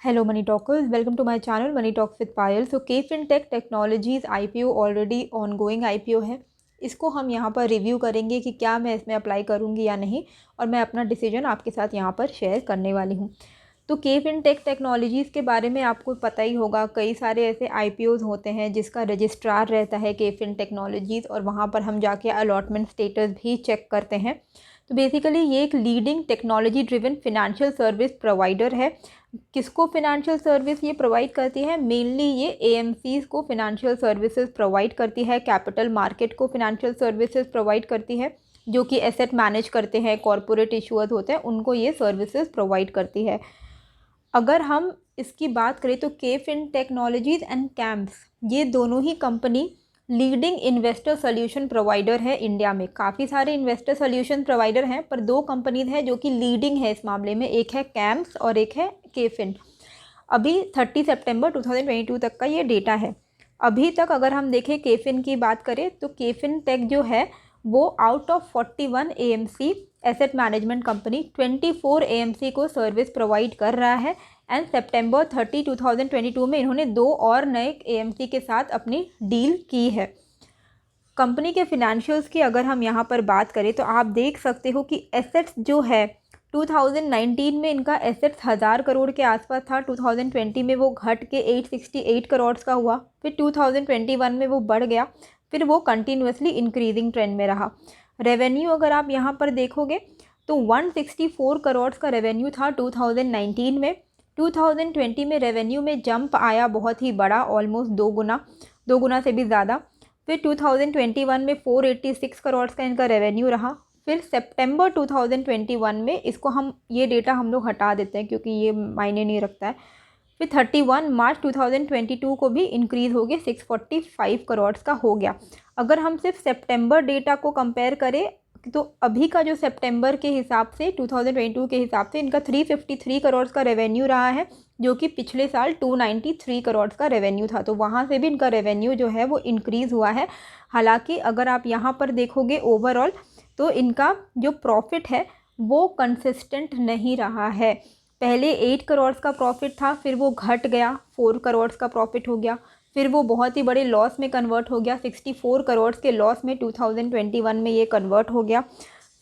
Hello Money Talkers, welcome to my channel Money Talks with Payal। So KFinTech Technologies IPO already ongoing IPO है। इसको हम यहाँ पर review करेंगे कि क्या मैं इसमें अप्लाई करूँगी या नहीं, और मैं अपना डिसीजन आपके साथ यहाँ पर शेयर करने वाली हूँ। तो KFinTech टेक्नोलॉजीज़ के बारे में आपको पता ही होगा, कई सारे ऐसे IPOs होते हैं जिसका रजिस्ट्रार रहता है KFin टेक्नोलॉजीज़, और वहाँ पर हम जाके अलॉटमेंट स्टेटस भी चेक करते हैं। तो बेसिकली ये एक leading technology driven financial service provider है। किसको फिनेंशियल सर्विस ये प्रोवाइड करती है? मेनली ये AMCs को फिनेंशियल सर्विसेज प्रोवाइड करती है, कैपिटल मार्केट को फिनेंशियल सर्विसेज प्रोवाइड करती है, जो कि एसेट मैनेज करते हैं, कॉरपोरेट इशूअर्स होते हैं, उनको ये सर्विसेज प्रोवाइड करती है। अगर हम इसकी बात करें तो KFin टेक्नोलॉजीज़ एंड कैम्प्स, ये दोनों ही company leading investor solution provider है इंडिया में। काफ़ी सारे इन्वेस्टर सोल्यूशन प्रोवाइडर हैं, पर दो कंपनीज हैं जो कि लीडिंग है इस मामले में, एक है कैम्प्स और एक है KFin। अभी 30 सितंबर 2022 तक का ये डेटा है। अभी तक अगर हम देखें KFin की बात करें तो KFin टेक जो है वो out of 41 AMC asset management company 24 AMC को सर्विस प्रोवाइड कर रहा है। एंड सितंबर 30, 2022 में इन्होंने 2 और नए AMC के साथ अपनी डील की है। कंपनी के फिनेंशियल्स की अगर हम यहाँ पर बात करें तो आप देख सकते हो कि एसेट्स जो है 2019 में इनका एसेट्स 1000 करोड़ के आसपास था, 2020 में वो घट के 868 करोड़ का हुआ, फिर 2021 में वो बढ़ गया, फिर वो कंटिन्यूसली इंक्रीजिंग ट्रेंड में रहा। रेवेन्यू अगर आप यहाँ पर देखोगे तो 164 करोड़ का रेवेन्यू था 2019 में। 2020 में रेवेन्यू में जंप आया बहुत ही बड़ा, ऑलमोस्ट दो गुना से भी ज़्यादा। फिर 2021 में 486 करोड़ का इनका रेवेन्यू रहा। फिर सितंबर 2021 में इसको हम ये डेटा हम लोग हटा देते हैं क्योंकि ये मायने नहीं रखता है। फिर 31 मार्च 2022 को भी इंक्रीज़ हो गया, 645 करोड़ का हो गया। अगर हम सिर्फ सितंबर डेटा को कंपेयर करें तो अभी का जो सितंबर के हिसाब से 2022 के हिसाब से इनका 353 करोड़ का रेवेन्यू रहा है, जो कि पिछले साल 293 करोड़ का रेवेन्यू था। तो वहाँ से भी इनका रेवेन्यू जो है वो इंक्रीज़ हुआ है। हालांकि अगर आप यहाँ पर देखोगे ओवरऑल तो इनका जो प्रॉफिट है वो कंसिस्टेंट नहीं रहा है। पहले 8 करोड़ का प्रॉफिट था, फिर वो घट गया, 4 करोड़ का प्रॉफिट हो गया, फिर वो बहुत ही बड़े लॉस में कन्वर्ट हो गया, 64 करोड़ के लॉस में 2021 में ये कन्वर्ट हो गया।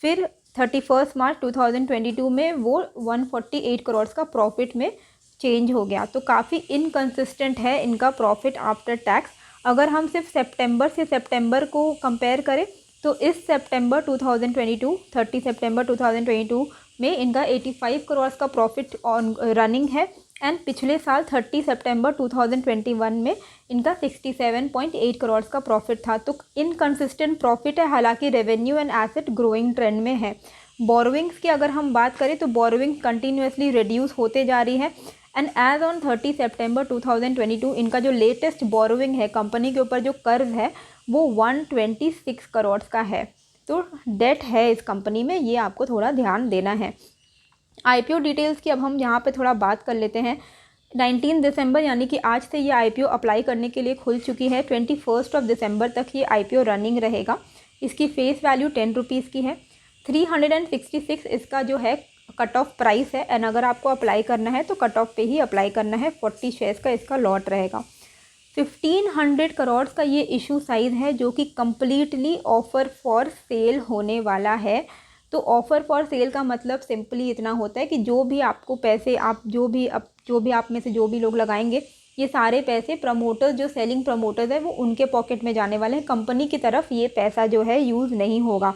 फिर 31 मार्च 2022 में वो 148 करोड़ का प्रॉफिट में चेंज हो गया। तो काफ़ी इनकंसिस्टेंट है इनका प्रॉफिट आफ्टर टैक्स। अगर हम सिर्फ सितंबर से सितंबर को कंपेयर करें तो इस सितंबर 2022 30 सितंबर 2022 में इनका 85 करोड़ का प्रॉफिट ऑन रनिंग है। एंड पिछले साल 30 सितंबर 2021 में इनका 67.8 करोड़ का प्रॉफिट था। तो इनकंसिस्टेंट प्रॉफिट है, हालांकि revenue and asset growing trend में है। बोरोविंग्स की अगर हम बात करें तो बोरोविंग कंटिन्यूसली रिड्यूस होते जा रही है। एंड एज ऑन 30 सितंबर 2022 इनका जो लेटेस्ट बोरोविंग है, कंपनी के ऊपर जो कर्ज है, वो 126 करोड़ का है। तो डेट है इस कंपनी में, ये आपको थोड़ा ध्यान देना है। IPO डिटेल्स की अब हम यहाँ पे थोड़ा बात कर लेते हैं। 19 दिसंबर यानी कि आज से ये IPO अप्लाई करने के लिए खुल चुकी है। 21 दिसंबर तक ये IPO रनिंग रहेगा। इसकी फेस वैल्यू 10 रुपीज़ की है। 366 इसका जो है कट ऑफ प्राइस है। एंड अगर आपको अप्लाई करना है तो कट ऑफ पे ही अप्लाई करना है। 40 शेयर्स का इसका लॉट रहेगा। 1500 करोड़ का ये इशू साइज़ है, जो कि कम्प्लीटली ऑफ़र फॉर सेल होने वाला है। तो ऑफ़र फॉर सेल का मतलब सिंपली इतना होता है कि जो भी आपको पैसे आप जो भी आप में से जो भी लोग लगाएंगे, ये सारे पैसे प्रमोटर्स, जो सेलिंग प्रमोटर्स है, वो उनके पॉकेट में जाने वाले हैं। कंपनी की तरफ ये पैसा जो है यूज़ नहीं होगा।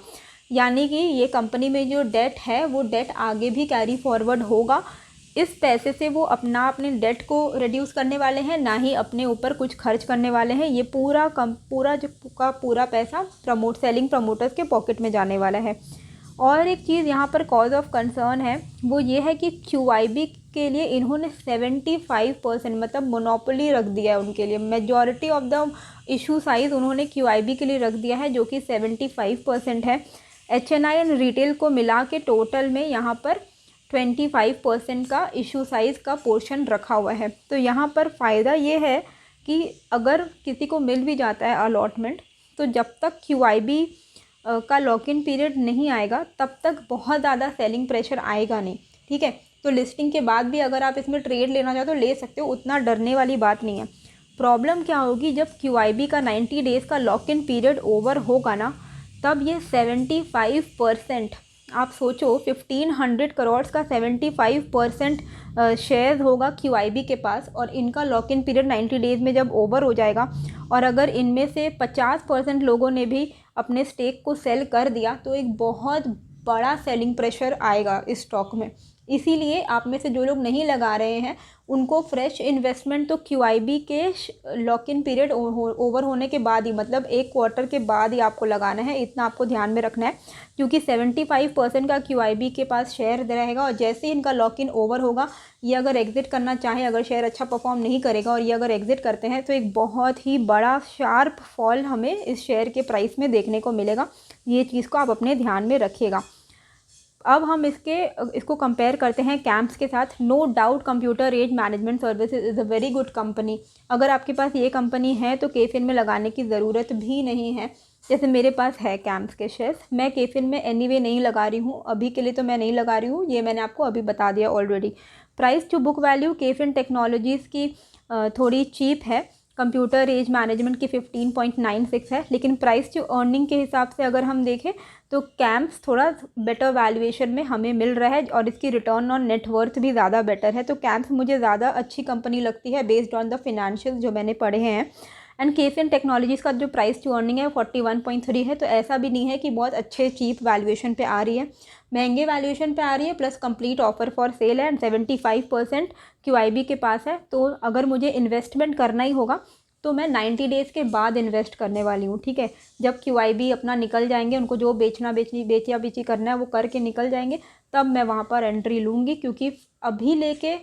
यानी कि ये कंपनी में जो डेट है वो डेट आगे भी कैरी फॉरवर्ड होगा। इस पैसे से वो अपने डेट को रिड्यूस करने वाले हैं, ना ही अपने ऊपर कुछ खर्च करने वाले हैं। ये पूरा पैसा सेलिंग प्रमोटर्स के पॉकेट में जाने वाला है। और एक चीज़ यहाँ पर कॉज ऑफ कंसर्न है, वो ये है कि QIB के लिए इन्होंने 75% मतलब मोनोपोली रख दिया है उनके लिए। Majority of the issue size उन्होंने QIB के लिए रख दिया है, जो कि 75% है। HNI एंड रिटेल को मिला के टोटल में यहाँ पर 25% का इशू साइज़ का पोर्शन रखा हुआ है। तो यहाँ पर फ़ायदा ये है कि अगर किसी को मिल भी जाता है अलॉटमेंट, तो जब तक QIB का लॉक इन पीरियड नहीं आएगा तब तक बहुत ज़्यादा सेलिंग प्रेशर आएगा नहीं। ठीक है, तो लिस्टिंग के बाद भी अगर आप इसमें ट्रेड लेना चाहो तो ले सकते हो, उतना डरने वाली बात नहीं है। प्रॉब्लम क्या होगी, जब QIB का 90 डेज़ का लॉक इन पीरियड ओवर होगा ना, तब ये 75%, आप सोचो 1500 करोड़ का 75% शेयर होगा QIB के पास, और इनका लॉक इन पीरियड 90 डेज़ में जब ओवर हो जाएगा, और अगर इनमें से 50% लोगों ने भी अपने स्टेक को सेल कर दिया तो एक बहुत बड़ा सेलिंग प्रेशर आएगा इस स्टॉक में। इसीलिए आप में से जो लोग नहीं लगा रहे हैं उनको फ्रेश इन्वेस्टमेंट तो QIB के लॉक इन पीरियड ओवर होने के बाद ही, मतलब 1 क्वार्टर के बाद ही आपको लगाना है, इतना आपको ध्यान में रखना है। क्योंकि 75% का QIB के पास शेयर रहेगा, और जैसे ही इनका लॉक इन ओवर होगा, ये अगर एग्ज़िट करना चाहें, अगर शेयर अच्छा परफॉर्म नहीं करेगा और ये अगर एग्ज़िट करते हैं तो एक बहुत ही बड़ा शार्प फॉल हमें इस शेयर के प्राइस में देखने को मिलेगा। ये चीज़ को आप अपने ध्यान में रखिएगा। अब हम इसको कंपेयर करते हैं कैंप्स के साथ। No doubt computer age management services is a very good company. अगर आपके पास ये कंपनी है तो केफिन में लगाने की ज़रूरत भी नहीं है। जैसे मेरे पास है कैंप्स के शेयर्स, मैं केफिन में एनीवे नहीं लगा रही हूँ, अभी के लिए तो मैं नहीं लगा रही हूँ, ये मैंने आपको अभी बता दिया already. Price to book value KFin Technologies की थोड़ी चीप है, कंप्यूटर एज मैनेजमेंट की 15.96 है, लेकिन प्राइस टू अर्निंग के हिसाब से अगर हम देखें तो कैंप्स थोड़ा बेटर वैल्यूएशन में हमें मिल रहा है, और इसकी रिटर्न ऑन नेटवर्थ भी ज़्यादा बेटर है। तो कैंप्स मुझे ज़्यादा अच्छी कंपनी लगती है बेस्ड ऑन द फिनेंशियल जो मैंने पढ़े हैं। एंड केफिन टेक्नोलॉजीज़ का जो प्राइस टू अर्निंग है 41.3 है, तो ऐसा भी नहीं है कि बहुत अच्छे चीप वैल्यूएशन पे आ रही है, महंगे वैल्यूएशन पे आ रही है, plus complete offer for sale है, एंड 75% QIB के पास है। तो अगर मुझे इन्वेस्टमेंट करना ही होगा तो मैं 90 डेज़ के बाद इन्वेस्ट करने वाली हूँ, ठीक है। जब QIB अपना निकल जाएंगे, उनको जो बेची करना है वो करके निकल जाएंगे, तब मैं वहाँ पर एंट्री लूँगी, क्योंकि अभी लेके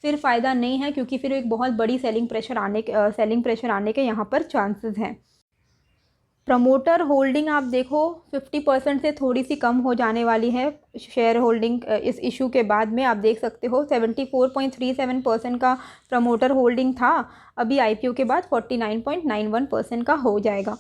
फिर फ़ायदा नहीं है, क्योंकि फिर एक बहुत बड़ी सेलिंग प्रेशर आने के यहाँ पर चांसेस हैं। प्रमोटर होल्डिंग आप देखो 50% से थोड़ी सी कम हो जाने वाली है शेयर होल्डिंग इस इशू के बाद में। आप देख सकते हो 74.37% का प्रमोटर होल्डिंग था, अभी IPO के बाद 49.91% का हो जाएगा।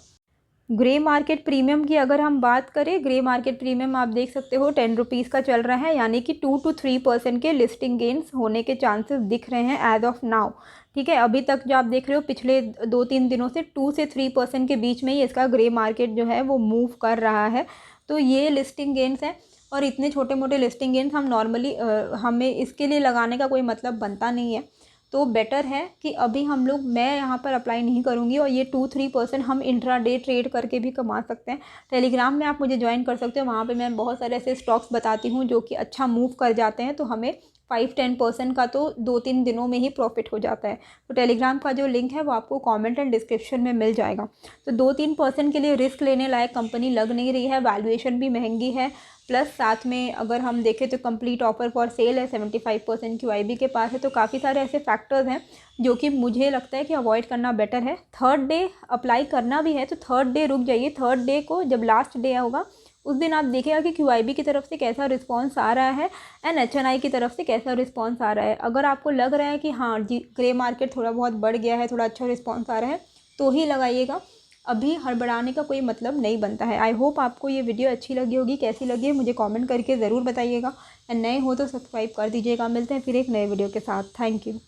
ग्रे मार्केट प्रीमियम की अगर हम बात करें, ग्रे मार्केट प्रीमियम आप देख सकते हो 10 रुपीज़ का चल रहा है, यानी कि 2 to 3% के लिस्टिंग गेंस होने के चांसेस दिख रहे हैं एज ऑफ नाउ, ठीक है। अभी तक जो आप देख रहे हो पिछले 2-3 दिनों से 2 से 3% के बीच में ही इसका ग्रे मार्केट जो है वो मूव कर रहा है। तो ये लिस्टिंग गेंस हैं, और इतने छोटे मोटे लिस्टिंग गेंस हम नॉर्मली हमें इसके लिए लगाने का कोई मतलब बनता नहीं है। तो बेटर है कि अभी मैं यहाँ पर अप्लाई नहीं करूँगी, और ये 2-3% हम इंट्राडे ट्रेड करके भी कमा सकते हैं। टेलीग्राम में आप मुझे ज्वाइन कर सकते हो, वहाँ पे मैं बहुत सारे ऐसे स्टॉक्स बताती हूँ जो कि अच्छा मूव कर जाते हैं, तो हमें 5-10% का तो 2-3 दिनों में ही प्रॉफिट हो जाता है। तो टेलीग्राम का जो लिंक है वो आपको कमेंट एंड डिस्क्रिप्शन में मिल जाएगा। तो 2-3% के लिए रिस्क लेने लायक कंपनी लग नहीं रही है, वैल्यूएशन भी महंगी है, प्लस साथ में अगर हम देखें तो कंप्लीट ऑफर फॉर सेल है, 75% QIB के पास है। तो काफ़ी सारे ऐसे फैक्टर्स हैं जो कि मुझे लगता है कि अवॉइड करना बेटर है। थर्ड डे अप्लाई करना भी है तो थर्ड डे रुक जाइए, थर्ड डे को जब लास्ट डे होगा उस दिन आप देखिएगा कि QIB की तरफ से कैसा रिस्पांस आ रहा है एंड HNI की तरफ से कैसा रिस्पांस आ रहा है। अगर आपको लग रहा है कि हाँ जी ग्रे मार्केट थोड़ा बहुत बढ़ गया है, थोड़ा अच्छा रिस्पांस आ रहा है, तो ही लगाइएगा, अभी हड़बड़ाने का कोई मतलब नहीं बनता है। आई होप आपको ये वीडियो अच्छी लगी होगी, कैसी लगी है मुझे कमेंट करके ज़रूर बताइएगा, एंड नए हो तो सब्सक्राइब कर दीजिएगा। मिलते हैं फिर एक नए वीडियो के साथ। Thank you.